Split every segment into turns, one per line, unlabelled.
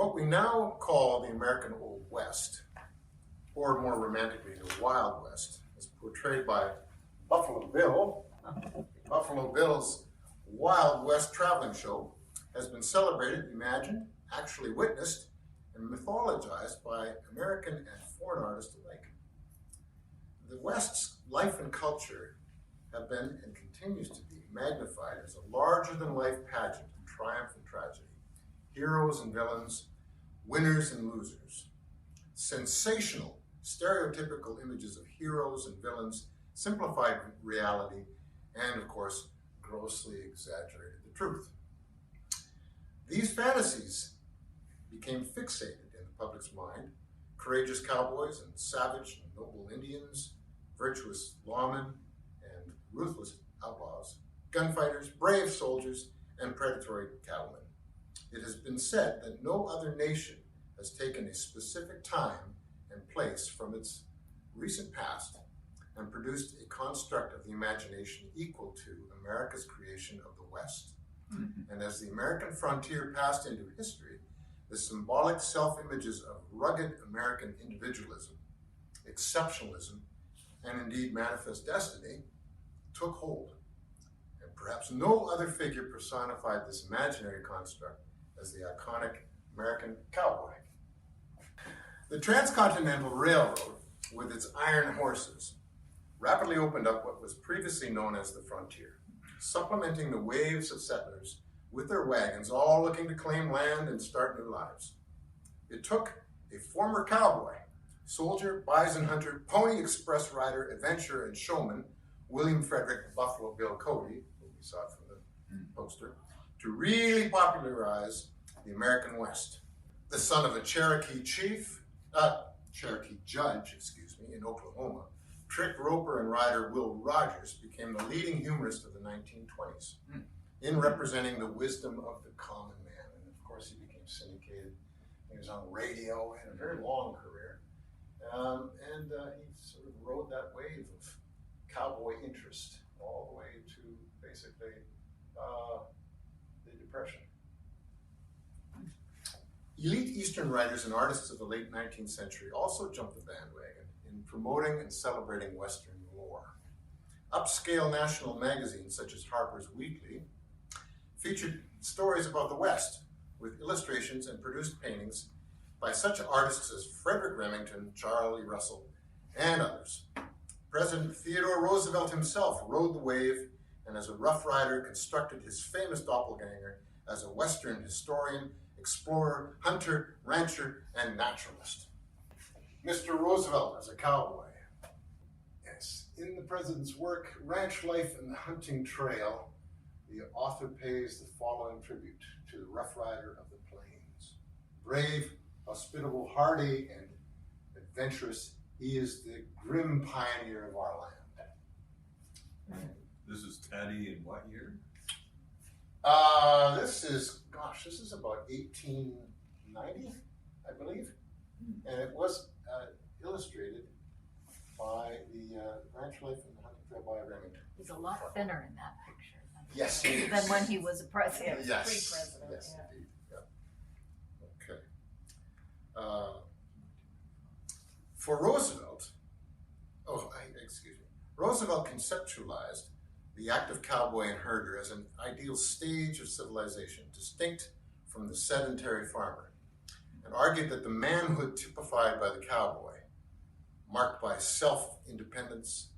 What we now call the American Old West, or more romantically, the Wild West, as portrayed by Buffalo Bill. Buffalo Bill's Wild West traveling show has been celebrated, imagined, actually witnessed, and mythologized by American and foreign artists alike. The West's life and culture have been and continues to be magnified as a larger-than-life pageant of triumph and tragedy, heroes and villains, winners and losers, sensational, stereotypical images of heroes and villains, simplified reality, and of course, grossly exaggerated the truth. These fantasies became fixated in the public's mind. Courageous cowboys and savage and noble Indians, virtuous lawmen and ruthless outlaws, gunfighters, brave soldiers, and predatory cattlemen. It has been said that no other nation has taken a specific time and place from its recent past and produced a construct of the imagination equal to America's creation of the West. And as the American frontier passed into history, the symbolic self-images of rugged American individualism, exceptionalism, and indeed manifest destiny took hold. And perhaps no other figure personified this imaginary construct as the iconic American cowboy. The Transcontinental Railroad, with its iron horses, rapidly opened up what was previously known as the frontier, supplementing the waves of settlers with their wagons, all looking to claim land and start new lives. It took a former cowboy, soldier, bison hunter, pony express rider, adventurer, and showman, William Frederick Buffalo Bill Cody, who we saw from the poster, to really popularize the American West. The son of a Cherokee judge, in Oklahoma, trick roper and rider Will Rogers became the leading humorist of the 1920s in representing the wisdom of the common man. And of course, he became syndicated. He was on radio, had a very long career. And he sort of rode that wave of cowboy interest all the way to basically the Depression. Elite Eastern writers and artists of the late 19th century also jumped the bandwagon in promoting and celebrating Western lore. Upscale national magazines such as Harper's Weekly featured stories about the West with illustrations and produced paintings by such artists as Frederick Remington, Charlie Russell, and others. President Theodore Roosevelt himself rode the wave and as a Rough Rider constructed his famous doppelganger as a Western historian, explorer, hunter, rancher, and naturalist. Mr. Roosevelt as a cowboy. Yes, in the president's work, Ranch Life and the Hunting Trail, the author pays the following tribute to the Rough Rider of the Plains. Brave, hospitable, hardy, and adventurous, he is the grim pioneer of our land.
This is Teddy in what year?
This is about 1890, I believe. And it was illustrated by the Ranch Life and the Hunting Trail by Remington.
He's a lot thinner in that picture
Yes,
than when he was a president.
Yes,
pre-president.
yes,
Yeah.
indeed. Yeah. Okay. For Roosevelt, Roosevelt conceptualized the active cowboy and herder as an ideal stage of civilization, distinct from the sedentary farmer, and argued that the manhood typified by the cowboy, marked by self-dependence,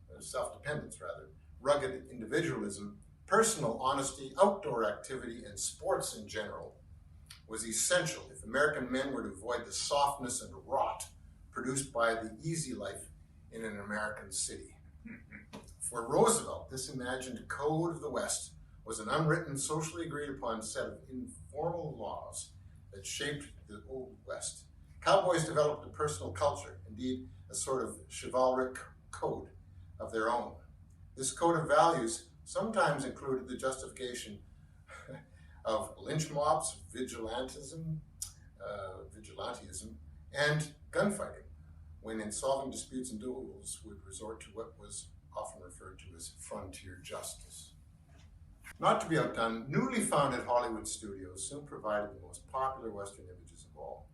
rugged individualism, personal honesty, outdoor activity, and sports in general, was essential if American men were to avoid the softness and rot produced by the easy life in an American city. For Roosevelt, this imagined code of the West was an unwritten, socially agreed upon set of informal laws that shaped the Old West. Cowboys developed a personal culture, indeed a sort of chivalric code of their own. This code of values sometimes included the justification of lynch mobs, vigilantism, and gunfighting, when in solving disputes and duels would resort to what was often referred to as frontier justice. Not to be outdone, newly founded Hollywood studios soon provided the most popular Western images of all,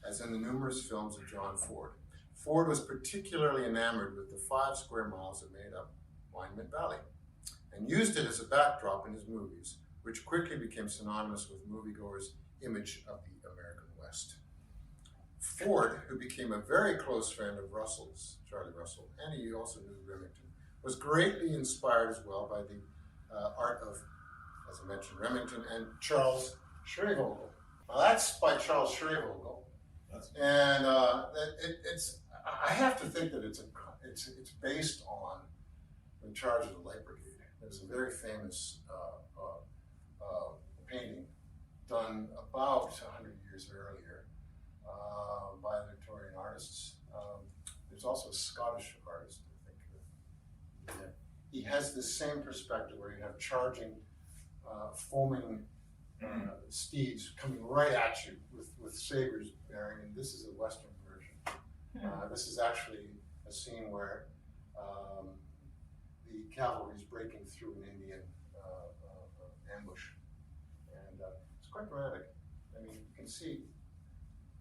as in the numerous films of John Ford. Ford was particularly enamored with the 5 square miles that made up Willamette Valley, and used it as a backdrop in his movies, which quickly became synonymous with moviegoers' image of the American West. Ford, who became a very close friend of Russell's, Charlie Russell, and he also knew Remington, was greatly inspired as well by the art of, as I mentioned, Remington and Charles Sewickley. Now that's by Charles Sewickley, and I have to think that it's based on the charge of the Light Brigade. There's a very famous painting done about 100 years earlier by Victorian artists. There's also a Scottish artist, I think. He has this same perspective where you have charging, foaming steeds coming right at you with sabers bearing, and this is a Western version. This is actually a scene where the cavalry is breaking through an Indian ambush, and it's quite dramatic. I mean, you can see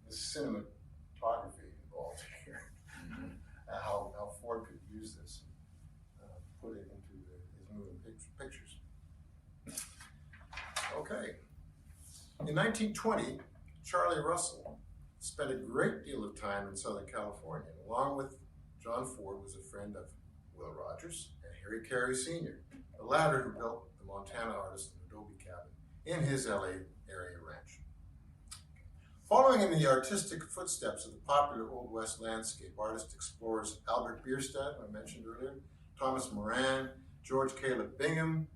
the cinematography involved here, how Ford could use this and put it into his moving pictures. Okay. In 1920, Charlie Russell spent a great deal of time in Southern California. Along with John Ford was a friend of Will Rogers and Harry Carey Sr., the latter who built the Montana artist an adobe cabin in his LA area ranch. Following in the artistic footsteps of the popular Old West landscape artist explorers Albert Bierstadt, who I mentioned earlier, Thomas Moran, George Caleb Bingham,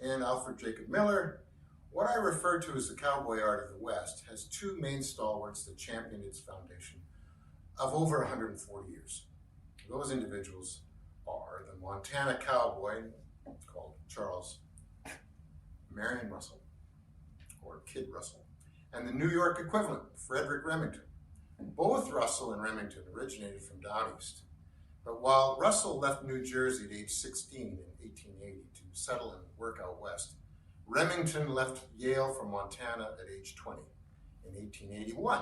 and Alfred Jacob Miller, what I refer to as the cowboy art of the West has 2 main stalwarts that championed its foundation of over 140 years. Those individuals are the Montana cowboy, called Charles Marion Russell, or Kid Russell, and the New York equivalent, Frederick Remington. Both Russell and Remington originated from down east. But while Russell left New Jersey at age 16 in 1880 to settle and work out west, Remington left Yale for Montana at age 20 in 1881,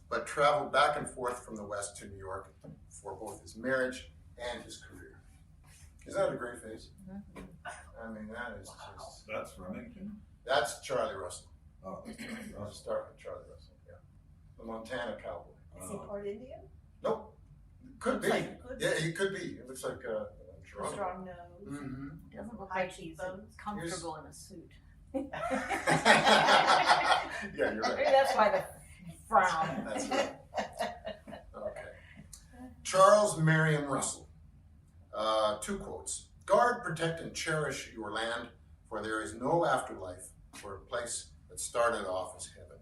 but traveled back and forth from the West to New York for both his marriage and his career. Is that a great face? I mean, that is just...
That's Remington?
That's Charlie Russell.
Oh, that's Charlie
I'll
Russell.
start with Charlie Russell, yeah. The Montana cowboy.
Is he part Indian?
Nope. Could be.
Looks like he could be.
Yeah, he could be. It looks like Toronto.
Strong nose.
Mm-hmm.
Doesn't look
High
like he's
cheekbones.
comfortable in a suit.
Yeah, you're right.
Maybe that's why the frown.
That's right. Okay. Charles Marion Russell. 2 quotes. Guard, protect, and cherish your land, for there is no afterlife for a place that started off as heaven.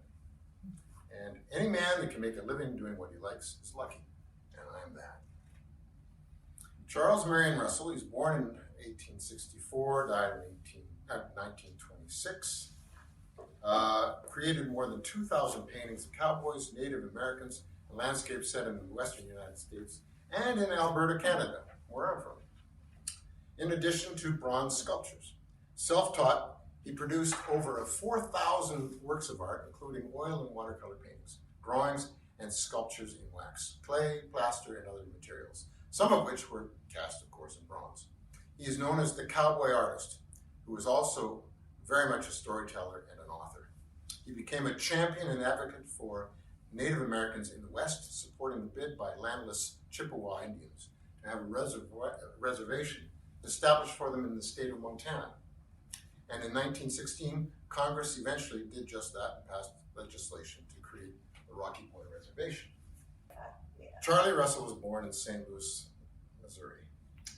And any man that can make a living doing what he likes is lucky, and I am that. Charles Marion Russell, he was born in 1864, died in 1926, created more than 2,000 paintings of cowboys, Native Americans, and landscapes set in the western United States and in Alberta, Canada, where I'm from. In addition to bronze sculptures. Self-taught, he produced over 4,000 works of art, including oil and watercolor paintings, drawings, and sculptures in wax, clay, plaster, and other materials, some of which were cast, of course, in bronze. He is known as the cowboy artist, who is also very much a storyteller and an author. He became a champion and advocate for Native Americans in the West, supporting the bid by landless Chippewa Indians to have a reservation established for them in the state of Montana. And in 1916, Congress eventually did just that and passed legislation to create the Rocky Point Reservation.
Yeah.
Charlie Russell was born in St. Louis, Missouri,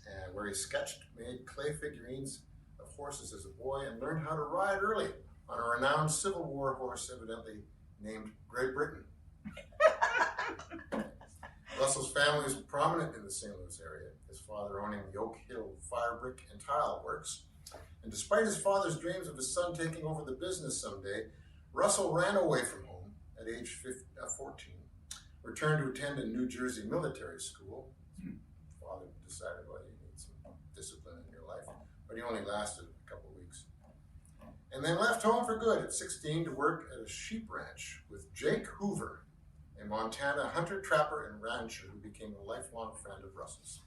and where he sketched, made clay figurines of horses as a boy, and learned how to ride early on a renowned Civil War horse, evidently named Great Britain. Russell's family was prominent in the St. Louis area, his father owning the Oak Hill Fire Brick and Tile Works. And despite his father's dreams of his son taking over the business someday, Russell ran away from home at age 14, returned to attend a New Jersey military school. Father decided, well, you need some discipline in your life, but he only lasted a couple of weeks. and then left home for good at 16 to work at a sheep ranch with Jake Hoover, a Montana hunter, trapper, and rancher who became a lifelong friend of Russell's.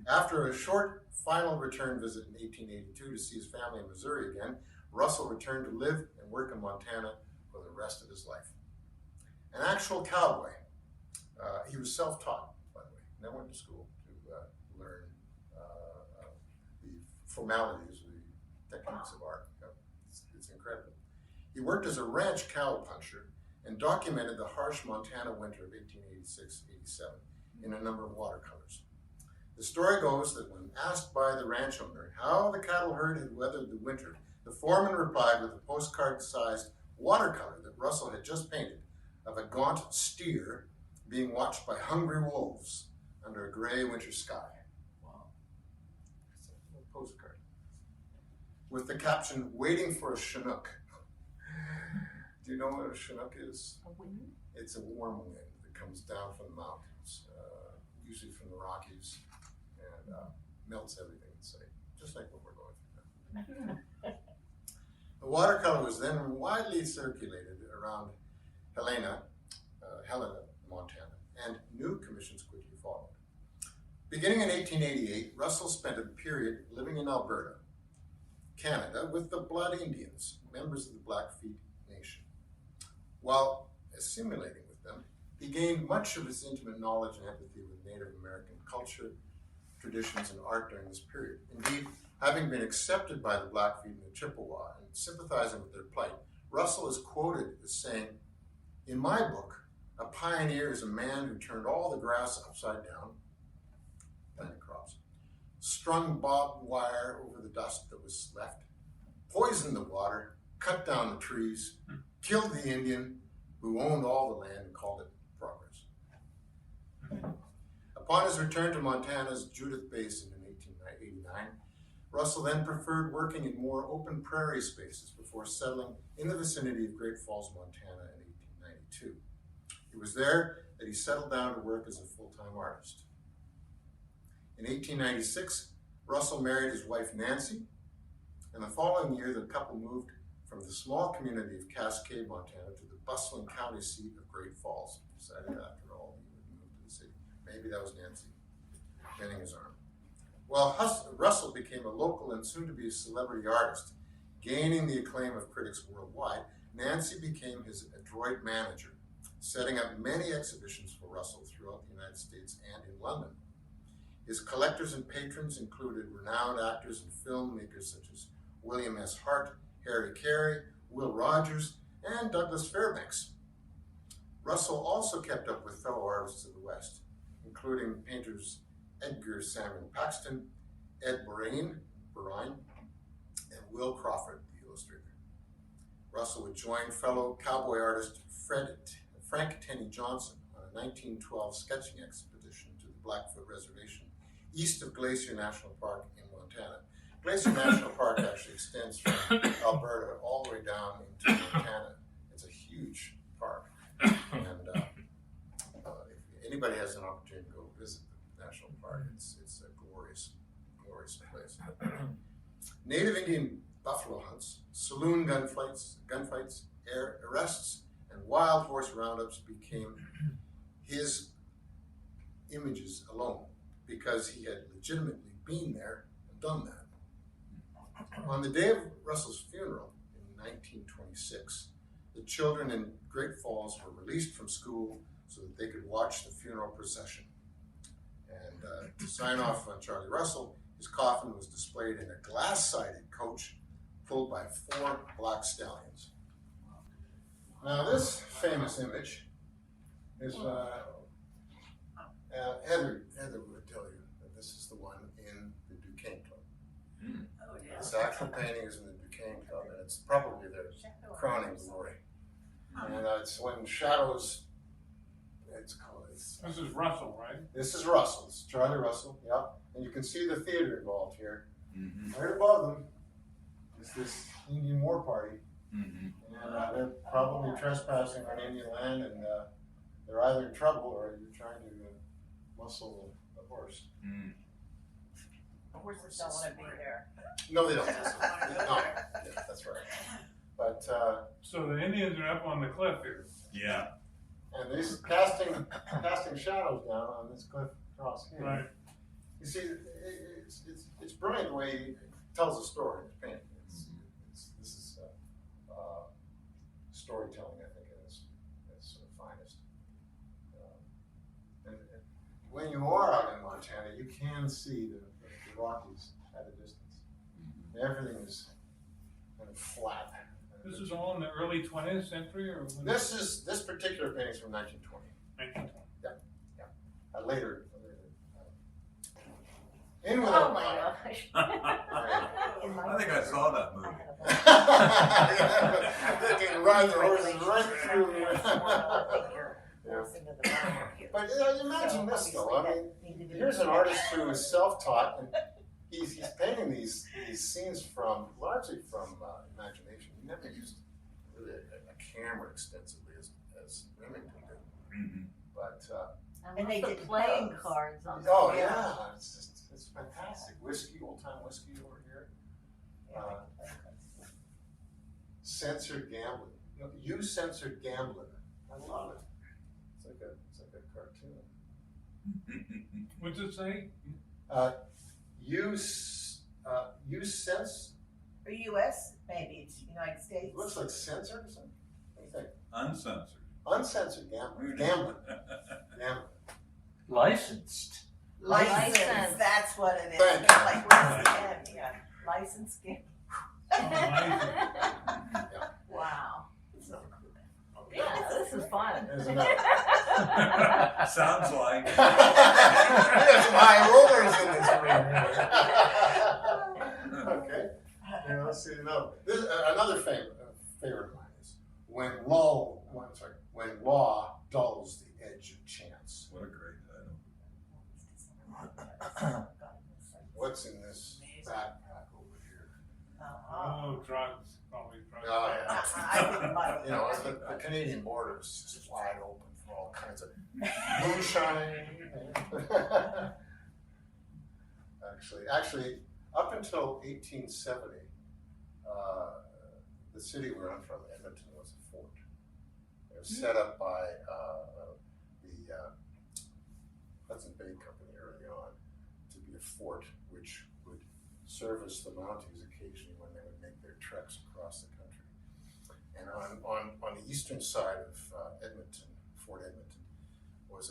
After a short final return visit in 1882 to see his family in Missouri again, Russell returned to live and work in Montana for the rest of his life. An actual cowboy. He was self-taught, by the way. Never went to school to learn the formalities, the techniques of art. It's incredible. He worked as a ranch cow puncher and documented the harsh Montana winter of 1886-87 in a number of watercolors. The story goes that when asked by the ranch owner how the cattle herd had weathered the winter, the foreman replied with a postcard-sized watercolor that Russell had just painted of a gaunt steer being watched by hungry wolves under a gray winter sky.
Wow.
It's a little postcard. With the caption, "Waiting for a Chinook." Do you know what a Chinook is?
A wind?
It's a warm wind that comes down from the mountains, usually from the Rockies, and melts everything in sight, just like what we're going through now. The watercolor was then widely circulated around Helena, Montana, and new commissions quickly followed. Beginning in 1888, Russell spent a period living in Alberta, Canada, with the Blood Indians, members of the Blackfeet Nation. While assimilating with them, he gained much of his intimate knowledge and empathy with Native American culture, traditions, and art during this period. Indeed, having been accepted by the Blackfeet and the Chippewa and sympathizing with their plight, Russell is quoted as saying, "In my book, a pioneer is a man who turned all the grass upside down, planting crops, strung barbed wire over the dust that was left, poisoned the water, cut down the trees, killed the Indian who owned all the land and called it progress." Upon his return to Montana's Judith Basin in 1889, Russell then preferred working in more open prairie spaces before settling in the vicinity of Great Falls, Montana in 1892. It was there that he settled down to work as a full-time artist. In 1896, Russell married his wife Nancy, and the following year the couple moved from the small community of Cascade, Montana to the bustling county seat of Great Falls. Decided after all he would move to the city. Maybe that was Nancy bending his arm. While Russell became a local and soon-to-be a celebrity artist, gaining the acclaim of critics worldwide, Nancy became his adroit manager, setting up many exhibitions for Russell throughout the United States and in London. His collectors and patrons included renowned actors and filmmakers such as William S. Hart, Harry Carey, Will Rogers, and Douglas Fairbanks. Russell also kept up with fellow artists of the West, including painters Edgar Samuel Paxton, Ed Moraine, and Will Crawford, the illustrator. Russell would join fellow cowboy artist Frank Tenney Johnson on a 1912 sketching expedition to the Blackfoot Reservation east of Glacier National Park in Montana. Glacier National Park actually extends from Alberta all the way down into Montana. It's a huge park, and if anybody has an opportunity to go visit the national park, it's a glorious, glorious place. Native Indian buffalo hunts, saloon gunfights, arrests, and wild horse roundups became his images alone because he had legitimately been there and done that. On the day of Russell's funeral in 1926, the children in Great Falls were released from school so that they could watch the funeral procession. And to sign off on Charlie Russell, his coffin was displayed in a glass-sided coach pulled by 4 black stallions. Now this famous image is, Heather would tell you that this is the one in the Duquesne Club.
Oh, yeah.
This actual painting is in the Duquesne Club, and it's probably their crowning glory. And it's when shadows,
This is Russell, right?
This is Russell, it's Charlie Russell, yeah. And you can see the theater involved here.
Mm-hmm.
Right above them is this Indian war party.
Mm-hmm.
And they're probably trespassing on Indian land, and they're either in trouble or you're trying to muscle the horse.
Mm.
Horses don't wanna be there.
No, they don't. No, yeah, that's right. But,
So the Indians are up on the cliff here.
Yeah.
and these casting shadows down on this cliff across here.
Right.
You see, it's brilliant the way he tells a story. It's painting. This is storytelling, I think, at its sort of finest. And when you are out in Montana, you can see the Rockies at a distance. Everything is kind of flat.
This is all in the early 20th century, or when?
This particular painting is from 1920.
1920.
Later. In with
Oh
it.
my gosh.
I think I saw that movie.
They can ride the horses right through. But you imagine this though. I mean, here's an artist who is self-taught, and he's painting these scenes largely from imagination. He never used really a camera extensively as Remington did.
Mm-hmm.
But
And they did
did
playing
pose.
cards on.
oh
the
yeah, it's fantastic. Whiskey, old time whiskey over here. Censored gambling. You censored gambling. I love it. It's like a cartoon.
What's it say?
You sense.
Or US, maybe it's United States.
It looks like censored or something. What do you think?
Uncensored.
Uncensored gambling. Gambling. Gambling.
Licensed.
License,
License.
that's what it is.
Thank
It's
you.
like, where's the M? Yeah, license game.
Wow. Yeah, this is fun.
There's enough.
Sounds like.
There's some high rollers in this room. Okay. Here, let's see another. Another favorite of mine is when law dulls the edge of chance.
What a great title.
What's in this backpack over here?
Oh, drugs, probably drugs.
Oh, yeah.
I think money.
You know, the Canadian border is just wide open for all kinds of moonshine. Actually, up until 1870, the city where I'm from, Edmonton, was a fort. It was set up by the Hudson Bay Company early on to be a fort which would service the Mounties occasionally when they would make their treks across the country. And on the eastern side of Edmonton, Fort Edmonton, was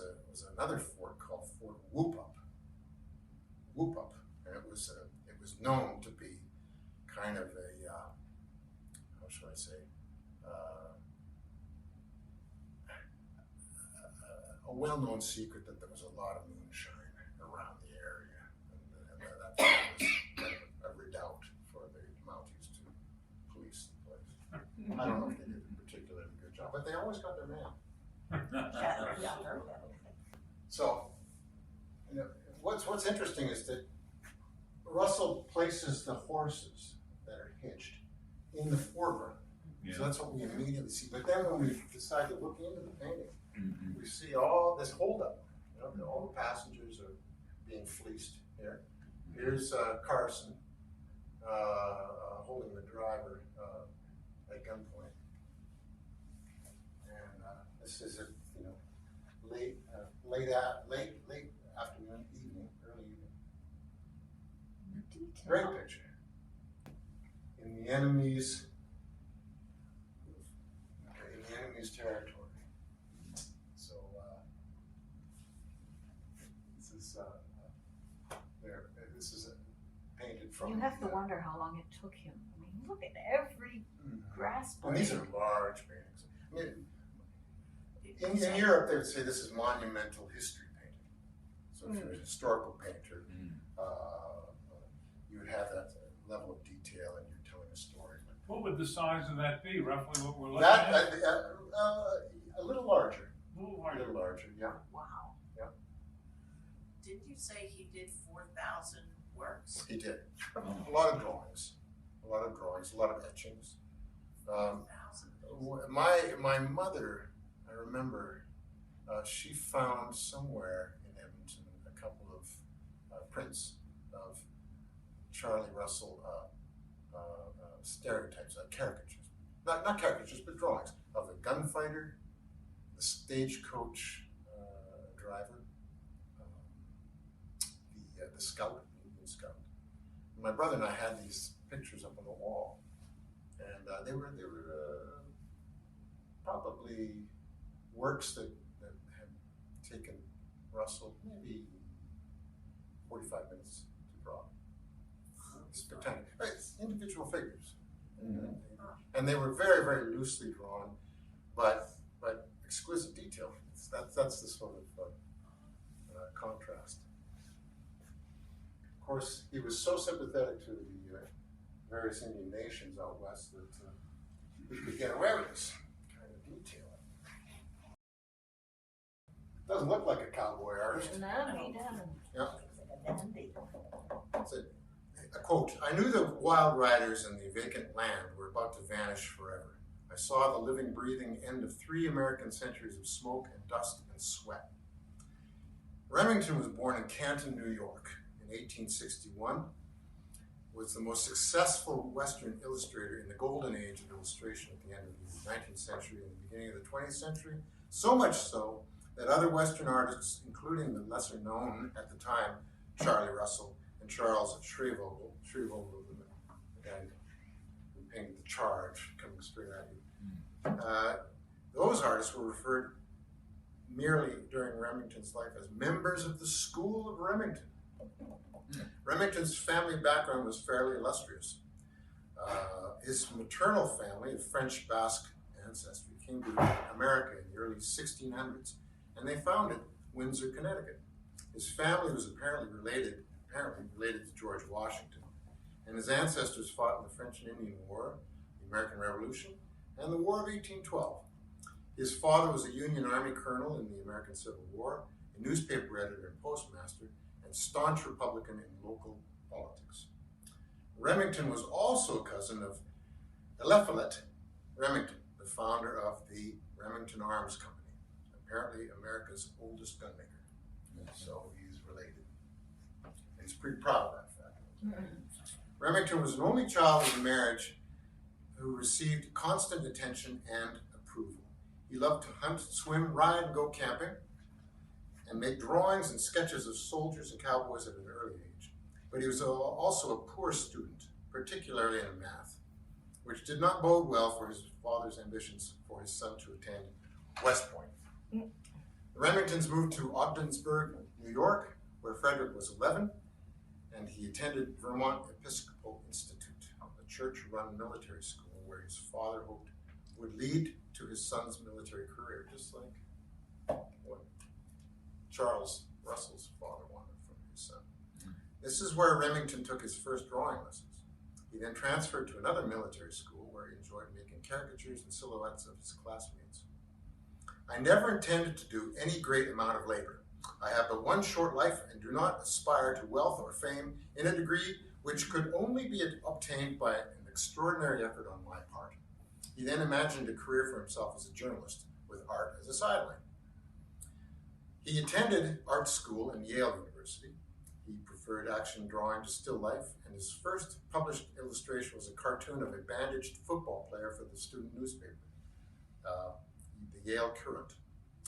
another fort called Fort Whoop-Up. Whoop-Up, and it was known to be kind of a how should I say a well-known secret that there was a lot of moonshine around the area, and that was kind of a redoubt for the Mounties to police the place. I don't know if they did a particularly good job, but they always got their man. So, you know, what's interesting is that Russell places the horses that are hitched in the foreground.
Yeah.
So that's what we immediately see. But then when we decide to look into the painting,
Mm-hmm.
we see all this holdup. You know, all the passengers are being fleeced here. Here's Carson holding the driver at gunpoint, and this is a late afternoon, early evening. Great picture. In the enemy's territory. So this is painted from.
You have to wonder how long it took him. I mean, look at every grass
And
blade.
these are large paintings. I mean, in Europe, they would say this is monumental history painting. So if you're a historical painter, you would have that level of detail and you're telling a story.
What would the size of that be, roughly what we're looking
That
at?
a little larger.
A little
A
larger.
little larger, yeah.
Wow.
Didn't you say he did 4,000 works?
He did. A lot of drawings, a lot of etchings.
4,000.
My mother, I remember, she found somewhere in Edmonton a couple of prints of Charlie Russell stereotypes, caricatures. Not caricatures, but drawings of the gunfighter, the stagecoach driver, the scout, the Indian scout. My brother and I had these pictures up on the wall, and they were probably works that had taken Russell maybe 45 minutes to draw. Spectacular. It's individual figures. And they were very, very loosely drawn, but exquisite detail. That's the sort of contrast. Of course, he was so sympathetic to the various Indian nations out west that he could get away with this kind of detail. Doesn't look like a cowboy artist.
No, he doesn't.
Yeah. It's a quote, "I knew the wild riders and the vacant land were about to vanish forever. I saw the living, breathing end of 3 American centuries of smoke and dust and sweat." Remington was born in Canton, New York in 1861, was the most successful Western illustrator in the golden age of illustration at the end of the 19th century and the beginning of the 20th century, so much so that other Western artists, including the lesser known at the time, Charlie Russell and Charles Sewickley, the guy who painted The Charge, coming straight at you, those artists were referred merely during Remington's life as members of the School of Remington. Remington's family background was fairly illustrious. His maternal family of French Basque ancestry came to America in the early 1600s, and they founded Windsor, Connecticut. His family was apparently related to George Washington, and his ancestors fought in the French and Indian War, the American Revolution, and the War of 1812. His father was a Union Army colonel in the American Civil War, a newspaper editor and postmaster, and staunch Republican in local politics. Remington was also a cousin of Eliphalet Remington, the founder of the Remington Arms Company, apparently America's oldest gunmaker. So he's related. And he's pretty proud of that fact. Remington was an only child of a marriage who received constant attention and approval. He loved to hunt, swim, ride, and go camping, and make drawings and sketches of soldiers and cowboys at an early age. But he was also a poor student, particularly in math, which did not bode well for his father's ambitions for his son to attend West Point. The Remingtons moved to Ogdensburg, New York, where Frederick was 11, and he attended Vermont Episcopal Institute, a church-run military school where his father hoped would lead to his son's military career, just like what Charles Russell's father wanted from his son. This is where Remington took his first drawing lessons. He then transferred to another military school where he enjoyed making caricatures and silhouettes of his classmates. "I never intended to do any great amount of labor. I have but one short life and do not aspire to wealth or fame in a degree which could only be obtained by an extraordinary effort on my part." He then imagined a career for himself as a journalist, with art as a sideline. He attended art school in Yale University. He preferred action drawing to still life, and his first published illustration was a cartoon of a bandaged football player for the student newspaper, the Yale Courant.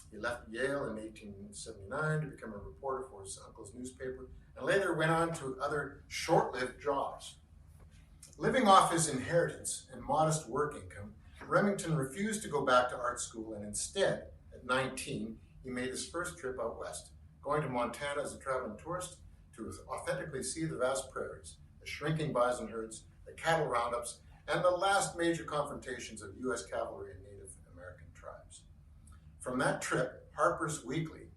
He left Yale in 1879 to become a reporter for his uncle's newspaper, and later went on to other short-lived jobs. Living off his inheritance and modest work income, Remington refused to go back to art school, and instead, at 19, he made his first trip out west, going to Montana as a traveling tourist to authentically see the vast prairies, the shrinking bison herds, the cattle roundups, and the last major confrontations of U.S. cavalry and Native American tribes. From that trip, Harper's Weekly,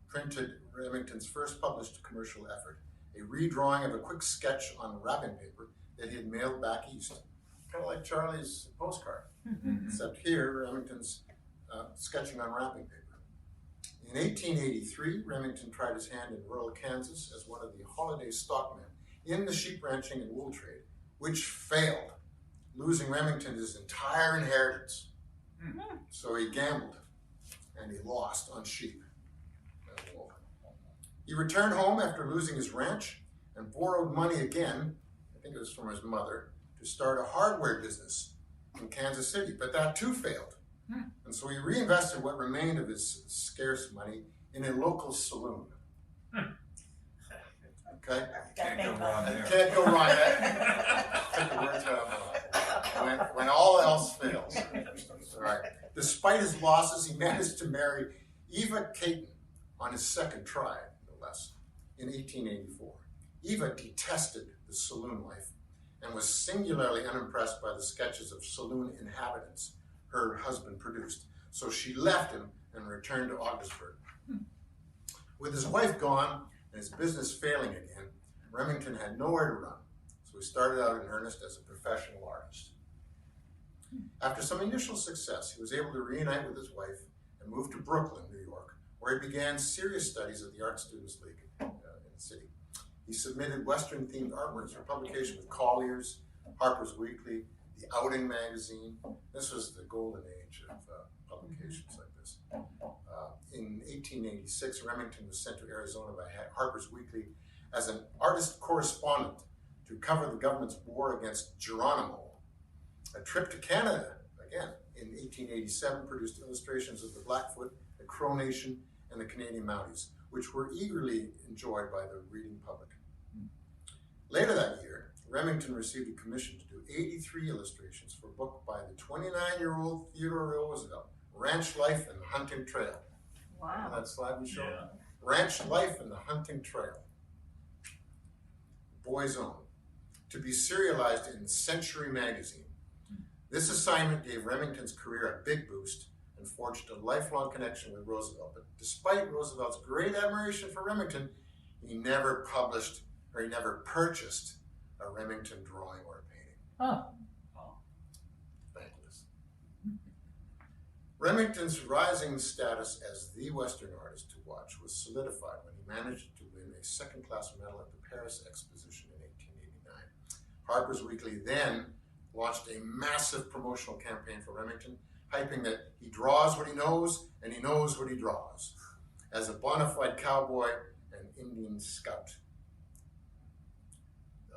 printed Remington's first published commercial effort, a redrawing of a quick sketch on wrapping paper that he had mailed back east. Kind of like Charlie's postcard, except here Remington's sketching on wrapping paper. In 1883, Remington tried his hand in rural Kansas as one of the holiday stockmen in the sheep ranching and wool trade, which failed, losing Remington his entire inheritance. So he gambled, and he lost on sheep and wool. He returned home after losing his ranch and borrowed money again, I think it was from his mother, to start a hardware business in Kansas City, but that too failed. And so he reinvested what remained of his scarce money in a local saloon. Okay?
Can't go wrong there.
Can't go wrong. Take the words out of my mouth. When all else fails. All right. Despite his losses, he managed to marry Eva Caton on his second try, no less, in 1884. Eva detested the saloon life and was singularly unimpressed by the sketches of saloon inhabitants her husband produced. So she left him and returned to Augsburg. With his wife gone and his business failing again, Remington had nowhere to run, so he started out in earnest as a professional artist. After some initial success, he was able to reunite with his wife and move to Brooklyn, New York, where he began serious studies at the Art Students League in the city. He submitted Western-themed artworks for publication with Collier's, Harper's Weekly, the Outing magazine. This was the golden age of publications like this. In 1886, Remington was sent to Arizona by Harper's Weekly as an artist correspondent to cover the government's war against Geronimo. A trip to Canada, again, in 1887 produced illustrations of the Blackfoot, the Crow Nation, and the Canadian Mounties, which were eagerly enjoyed by the reading public. Later that year, Remington received a commission to do 83 illustrations for a book by the 29-year-old Theodore Roosevelt, Ranch Life and the Hunting Trail.
Wow.
Remember that slide we showed?
Yeah.
Ranch Life and the Hunting Trail. Boy's Own. To be serialized in Century magazine. This assignment gave Remington's career a big boost and forged a lifelong connection with Roosevelt. But despite Roosevelt's great admiration for Remington, he never published or he never purchased a Remington drawing or a painting.
Oh.
Thankless. Remington's rising status as the Western artist to watch was solidified when he managed to win a second-class medal at the Paris Exposition in 1889. Harper's Weekly then launched a massive promotional campaign for Remington, hyping that he draws what he knows and he knows what he draws. As a bona fide cowboy and Indian scout.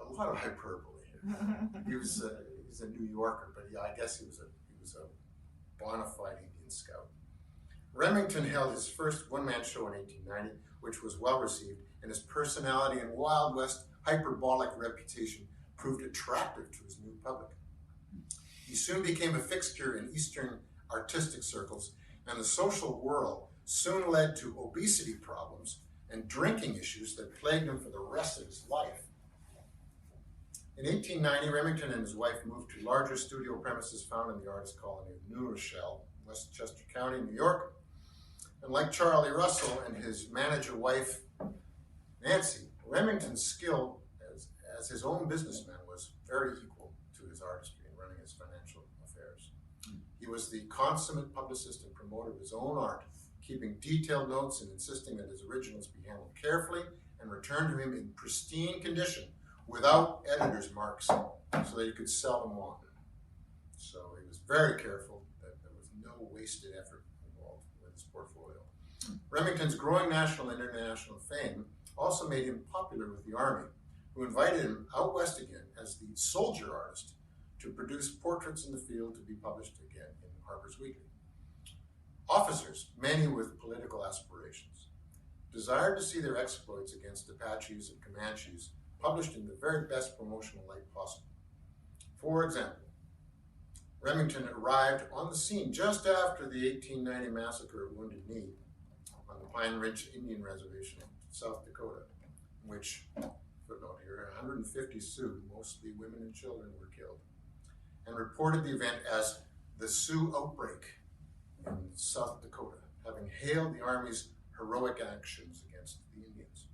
A lot of hyperbole here. He's a New Yorker, but yeah, I guess he was a bona fide Indian scout. Remington held his first one-man show in 1890, which was well received, and his personality and Wild West hyperbolic reputation proved attractive to his new public. He soon became a fixture in Eastern artistic circles, and the social whirl soon led to obesity problems and drinking issues that plagued him for the rest of his life. In 1890, Remington and his wife moved to larger studio premises found in the artist colony of New Rochelle, Westchester County, New York. And like Charlie Russell and his manager wife, Nancy, Remington's skill as his own businessman was very equal to his artistry in running his financial affairs. He was the consummate publicist and promoter of his own art, keeping detailed notes and insisting that his originals be handled carefully and returned to him in pristine condition without editor's marks so that he could sell them on. So he was very careful that there was no wasted effort involved with his portfolio. Remington's growing national and international fame also made him popular with the Army, who invited him out west again as the soldier artist to produce portraits in the field to be published again in Harper's Weekly. Officers, many with political aspirations, desired to see their exploits against Apaches and Comanches published in the very best promotional light possible. For example, Remington arrived on the scene just after the 1890 massacre of Wounded Knee on the Pine Ridge Indian Reservation in South Dakota, in which, footnote here, 150 Sioux, mostly women and children, were killed, and reported the event as the Sioux outbreak in South Dakota, having hailed the Army's heroic actions against the Indians.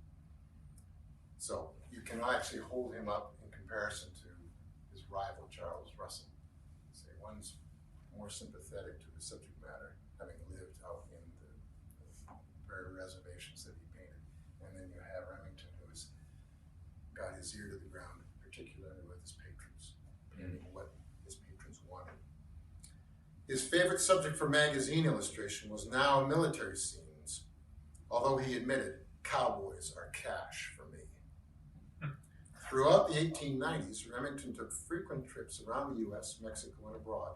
So you can actually hold him up in comparison to his rival Charles Russell. Say one's more sympathetic to the subject matter, having lived out in the very reservations that he painted. And then you have Remington, who's got his ear to the ground, particularly with his patrons, painting what his patrons wanted. His favorite subject for magazine illustration was now military scenes, although he admitted, cowboys are cash for me. Throughout the 1890s, Remington took frequent trips around the US, Mexico, and abroad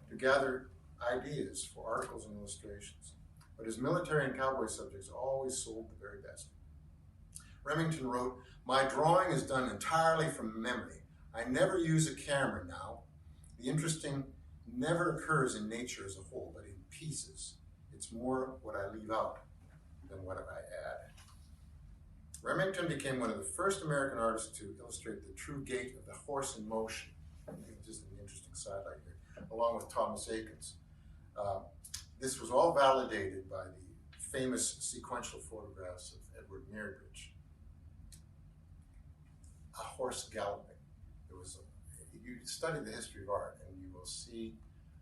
to gather ideas for articles and illustrations. But his military and cowboy subjects always sold the very best. Remington wrote, "My drawing is done entirely from memory. I never use a camera now. The interesting never occurs in nature as a whole, but in pieces. It's more what I leave out than what I add." Remington became one of the first American artists to illustrate the true gait of the horse in motion. Just an interesting sidelight here, along with Thomas Eakins. This was all validated by the famous sequential photographs of Edward Muybridge. A horse galloping. You study the history of art, and you will see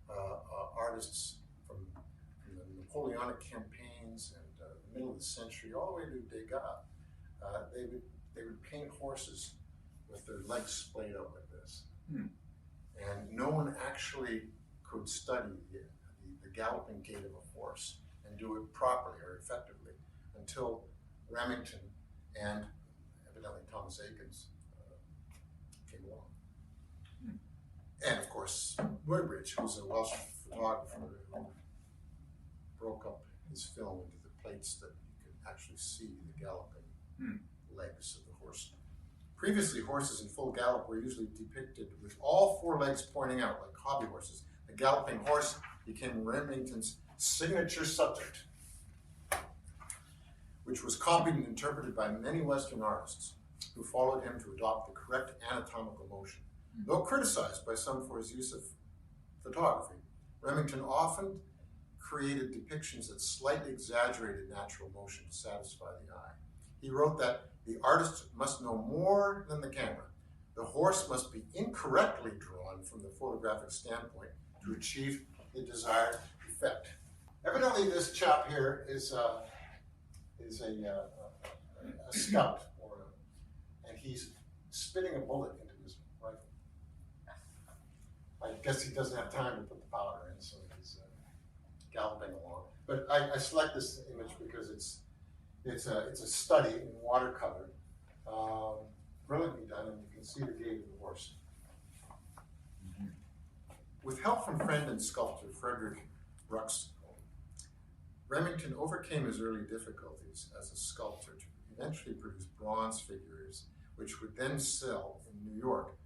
artists from the Napoleonic campaigns and the middle of the century, all the way to Degas. They would paint horses with their legs splayed out like this. And no one actually could study the galloping gait of a horse and do it properly or effectively until Remington and evidently Thomas Eakins came along. And of course, Muybridge, who was a Welsh photographer who broke up his film into the plates that you could actually see the galloping legs of the horse. Previously, horses in full gallop were usually depicted with all four legs pointing out like hobby horses. The galloping horse became Remington's signature subject, which was copied and interpreted by many Western artists who followed him to adopt the correct anatomical motion. Though criticized by some for his use of photography, Remington often created depictions that slightly exaggerated natural motion to satisfy the eye. He wrote that the artist must know more than the camera. The horse must be incorrectly drawn from the photographic standpoint to achieve the desired effect. Evidently, this chap here is a scout, and he's spitting a bullet into his rifle. I guess he doesn't have time to put the powder in, so he's galloping along. But I select this image because it's a study in watercolor, brilliantly done, and you can see the gait of the horse. With help from friend and sculptor Frederick Remington, Remington overcame his early difficulties as a sculptor to eventually produce bronze figures, which would then sell in New York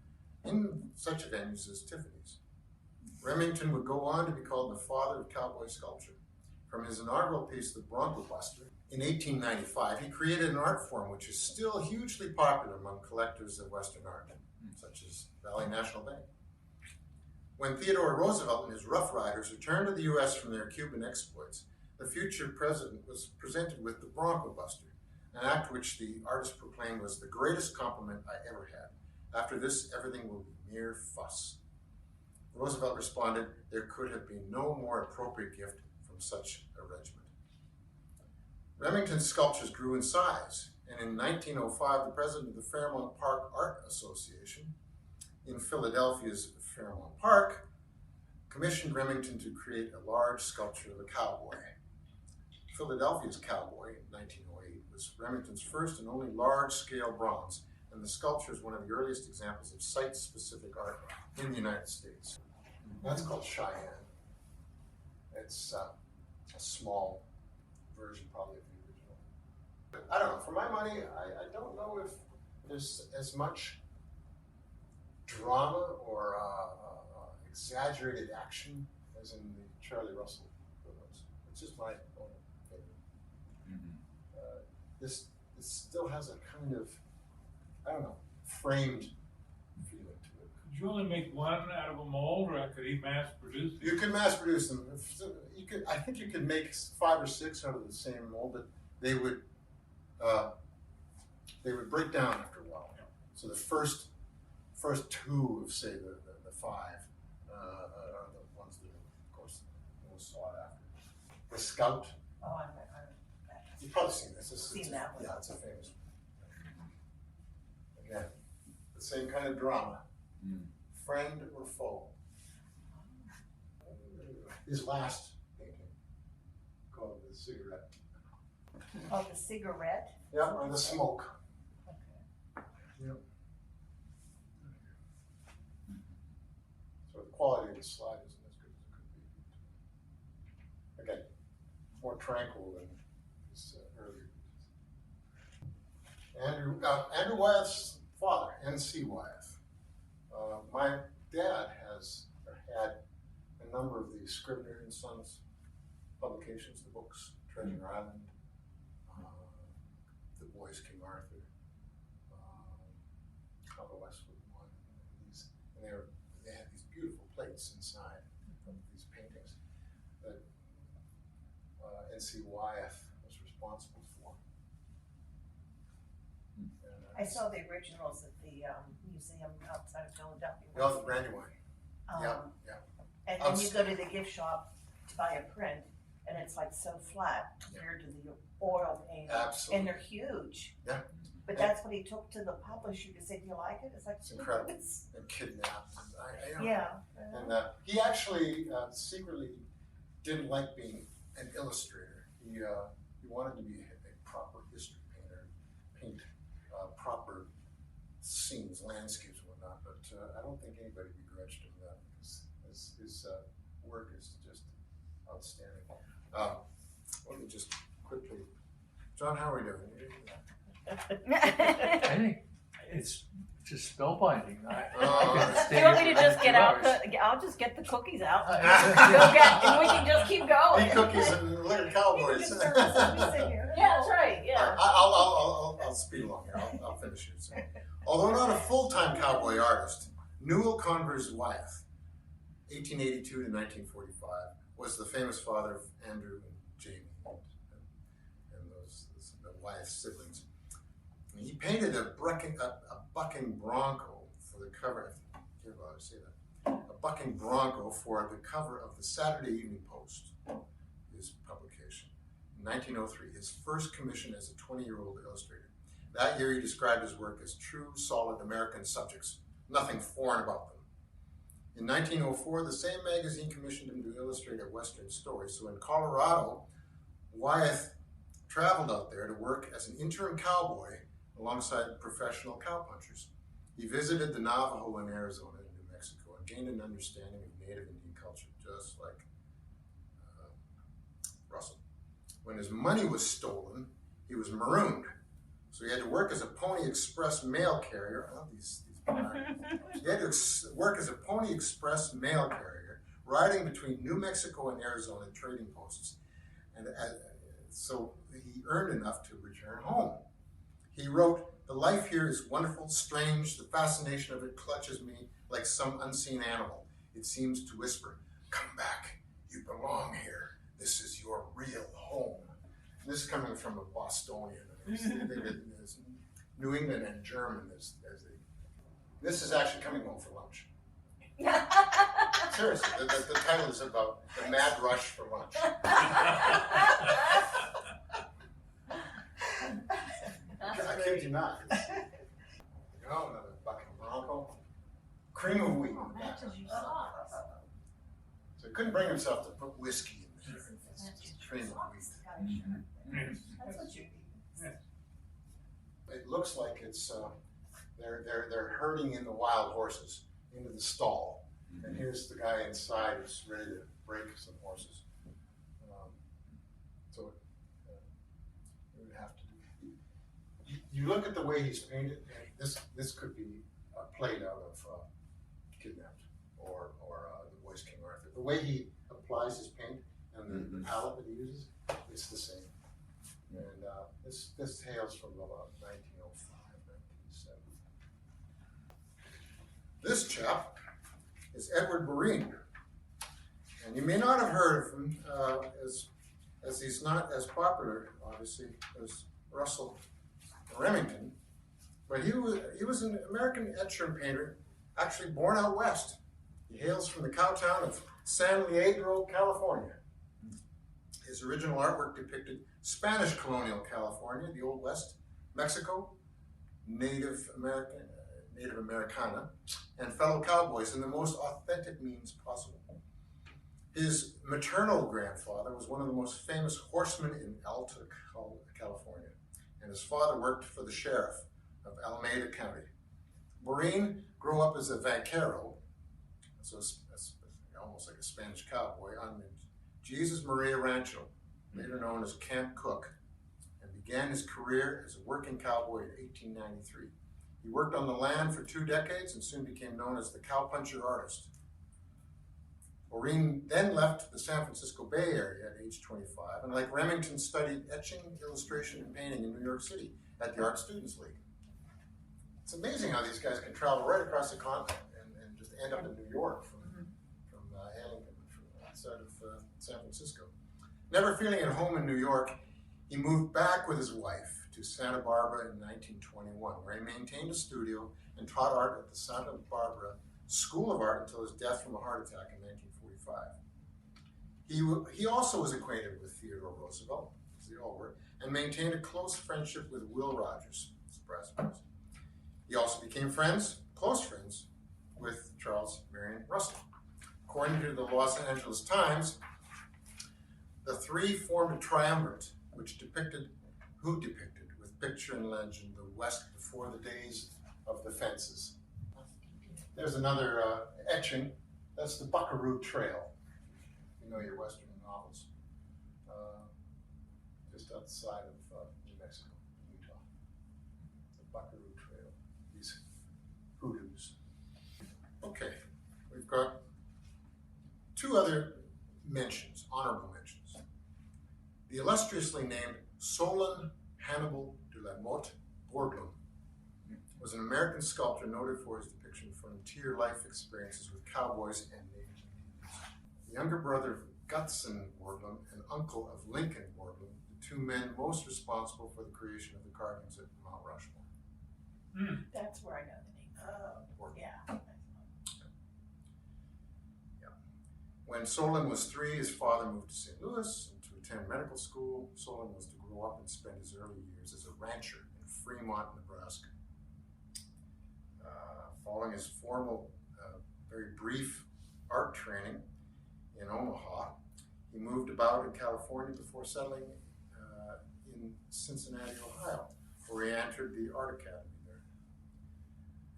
in such venues as Tiffany's. Remington would go on to be called the father of cowboy sculpture. From his inaugural piece, The Bronco Buster, in 1895, he created an art form which is still hugely popular among collectors of Western art, such as Valley National Bank. When Theodore Roosevelt and his Rough Riders returned to the U.S. from their Cuban exploits, the future president was presented with the Bronco Buster, an act which the artist proclaimed was the greatest compliment I ever had. After this, everything will be mere fuss. Roosevelt responded, there could have been no more appropriate gift from such a regiment. Remington's sculptures grew in size, and in 1905, the president of the Fairmount Park Art Association in Philadelphia's Fairmount Park commissioned Remington to create a large sculpture of a cowboy. Philadelphia's Cowboy in 1908 was Remington's first and only large-scale bronze, and the sculpture is one of the earliest examples of site-specific art in the United States. That's called Cheyenne. It's a small version, probably, of the original. But I don't know, for my money, I don't know if there's as much drama or exaggerated action as in the Charlie Russell photos. It's just my own opinion. This still has a kind of, I don't know, framed feeling to it.
Could you only make one out of a mold, or could he mass produce it?
You can mass produce them. I think you could make 5 or 6 out of the same mold, but they would break down after a while. So the first 2 of, say, the 5 are the ones that are, of course, most sought after. The Scout.
Oh,
You've probably seen this.
Seen that one.
Yeah, it's a famous one. Again, the same kind of drama. Friend or foe. His last painting, called The Cigarette.
Oh, the cigarette?
Yeah, and the smoke.
Okay.
Yep. quality of the slide isn't as good as it could be. Again, more tranquil than his earlier. Andrew Wyeth's father, N.C. Wyeth. My dad had a number of the Scribner and Sons publications, the books, Treasure Island, The Boys King Arthur, How the West Would Won, and they had these beautiful plates inside of these paintings that N.C. Wyeth was responsible for. And,
I saw the originals at the museum outside of Philadelphia.
the Brandywine. Yeah.
And then you go to the gift shop to buy a print, and it's like so flat compared to the oil paint.
Absolutely.
And they're huge.
Yeah.
But that's what he took to the publisher to say, do you like it? It's like,
It's incredible. And kidnapped.
Yeah.
And he actually secretly didn't like being an illustrator. He wanted to be a proper history painter, paint proper scenes, landscapes, and whatnot. But I don't think anybody begrudged him that because his work is just outstanding. Let me just quickly, John, how are we doing?
I think it's just spellbinding.
Do you want me to just get out? I'll just get the cookies out. Go get, and we can just keep going.
Eat cookies and look at Cowboys.
Yeah, that's right. Yeah.
I'll speed along here. I'll finish it. So, although not a full-time cowboy artist, Newell Convers Wyeth, 1882 to 1945, was the famous father of Andrew and Jamie and the Wyeth siblings. And he painted a bucking bronco for the cover. I can't bother to say that. A bucking bronco for the cover of the Saturday Evening Post, his publication. In 1903, his first commission as a 20-year-old illustrator. That year, he described his work as true, solid American subjects, nothing foreign about them. In 1904, the same magazine commissioned him to illustrate a Western story. So in Colorado, Wyeth traveled out there to work as an interim cowboy alongside professional cowpunchers. He visited the Navajo in Arizona and New Mexico and gained an understanding of Native Indian culture, just like Russell. When his money was stolen, he was marooned. So he had to work as a Pony Express mail carrier. I love these He had to work as a Pony Express mail carrier, riding between New Mexico and Arizona trading posts. And so he earned enough to return home. He wrote, "The life here is wonderful, strange. The fascination of it clutches me like some unseen animal. It seems to whisper, 'Come back, you belong here. This is your real home.'" And this is coming from a Bostonian. There's New England and German. This is actually coming home for lunch. Seriously, the title is about the mad rush for lunch. I kid you not. Another bucket of Bronco. Cream of wheat.
Oh, matches your socks.
So he couldn't bring himself to put whiskey in there. It's cream of wheat.
That's what you need.
It looks like it's they're herding in the wild horses into the stall, and here's the guy inside who's ready to break some horses. So we would have to do. You look at the way he's painted. This could be played out of Kidnapped or The Boys King Arthur. The way he applies his paint and the palette that he uses, it's the same. And this hails from about 1905, 1907. This chap is Edward Marion. And you may not have heard of him as he's not as popular, obviously, as Russell Remington. But he was an American etcher and painter, actually born out west. He hails from the cowtown of San Leandro, California. His original artwork depicted Spanish colonial California, the Old West, Mexico, Native Americana, and fellow cowboys in the most authentic means possible. His maternal grandfather was one of the most famous horsemen in Alta, California, and his father worked for the sheriff of Alameda County. Marion grew up as a vaquero, so it's almost like a Spanish cowboy, on the Jesus Maria Rancho, later known as Camp Cook, and began his career as a working cowboy in 1893. He worked on the land for 2 decades and soon became known as the cowpuncher artist. Maureen then left the San Francisco Bay Area at age 25, and like Remington studied etching, illustration, and painting in New York City at the Art Students League. It's amazing how these guys can travel right across the continent and just end up in New York from outside of San Francisco. Never feeling at home in New York, he moved back with his wife to Santa Barbara in 1921, where he maintained a studio and taught art at the Santa Barbara School of Art until his death from a heart attack in 1945. He also was acquainted with Theodore Roosevelt, as they all were, and maintained a close friendship with Will Rogers. Surprise, surprise. He also became close friends, with Charles Marion Russell. According to the Los Angeles Times, the three formed a triumvirate which depicted with picture and legend the West before the days of the fences. There's another etching. That's the Buckaroo Trail. You know your Western novels. Just outside of New Mexico, Utah. The Buckaroo Trail. These hoodoos. Okay, we've got 2 other mentions, honorable mentions. The illustriously named Solon Hannibal de la Motte Borglum was an American sculptor noted for his depiction of frontier life experiences with cowboys and Native Indians. The younger brother of Gutzon Borglum and uncle of Lincoln Borglum, the 2 men most responsible for the creation of the carvings at Mount Rushmore.
That's where I know the name.
Borglum.
Yeah.
When Solon was 3, his father moved to St. Louis to attend medical school. Solon was to grow up and spend his early years as a rancher in Fremont, Nebraska. Following his formal, very brief art training in Omaha, he moved about in California before settling in Cincinnati, Ohio, where he entered the Art Academy there.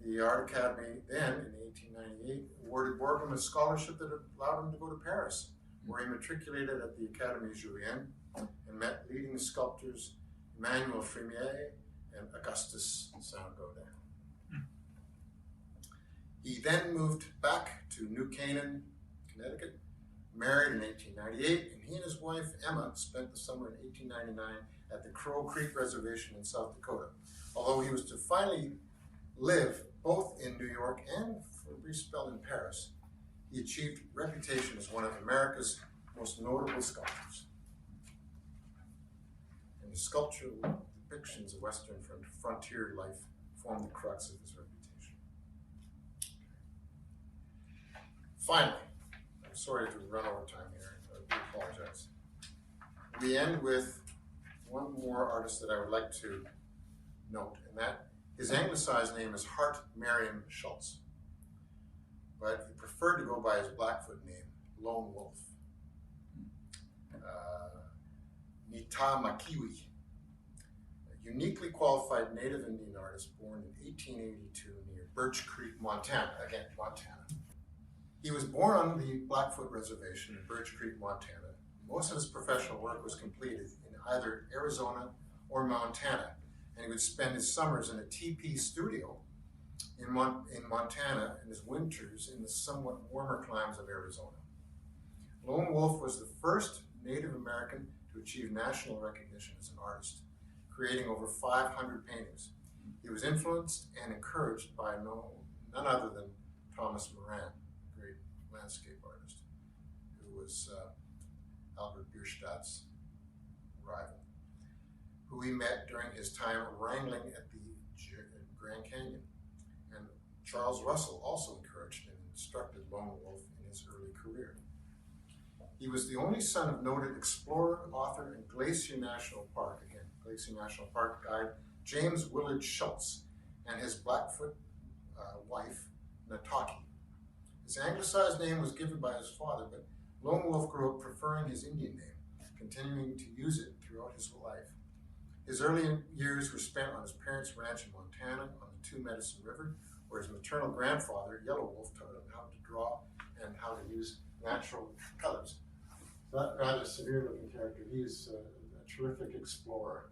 The Art Academy then, in 1898, awarded Borglum a scholarship that allowed him to go to Paris, where he matriculated at the Académie Julienne and met leading sculptors Emmanuel Fremier and Augustus Saint-Gaudens. He then moved back to New Canaan, Connecticut, married in 1898, and he and his wife Emma spent the summer in 1899 at the Crow Creek Reservation in South Dakota. Although he was to finally live both in New York and for a brief spell in Paris, he achieved reputation as one of America's most notable sculptors. And his sculptural depictions of Western frontier life form the crux of his reputation. Finally, I'm sorry to run over time here, I do apologize. We end with one more artist that I would like to note, and that his anglicized name is Hart Marion Schultz, but he preferred to go by his Blackfoot name, Lone Wolf. Nitamakiwi, a uniquely qualified Native Indian artist born in 1882 near Birch Creek, Montana. Again, Montana. He was born on the Blackfoot Reservation in Birch Creek, Montana. Most of his professional work was completed in either Arizona or Montana, and he would spend his summers in a teepee studio in Montana and his winters in the somewhat warmer climes of Arizona. Lone Wolf was the first Native American to achieve national recognition as an artist, creating over 500 paintings. He was influenced and encouraged by none other than Thomas Moran, a great landscape artist, who was Albert Bierstadt's rival, who he met during his time wrangling at the Grand Canyon. And Charles Russell also encouraged and instructed Lone Wolf in his early career. He was the only son of noted explorer, author, and Glacier National Park, again, Glacier National Park guide, James Willard Schultz, and his Blackfoot wife, Nataki. His anglicized name was given by his father, but Lone Wolf grew up preferring his Indian name, continuing to use it throughout his life. His early years were spent on his parents' ranch in Montana on the Two Medicine River, where his maternal grandfather, Yellow Wolf, taught him how to draw and how to use natural colors. That rather severe looking character, he's a terrific explorer.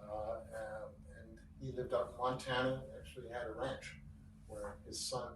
And he lived out in Montana, actually had a ranch where his son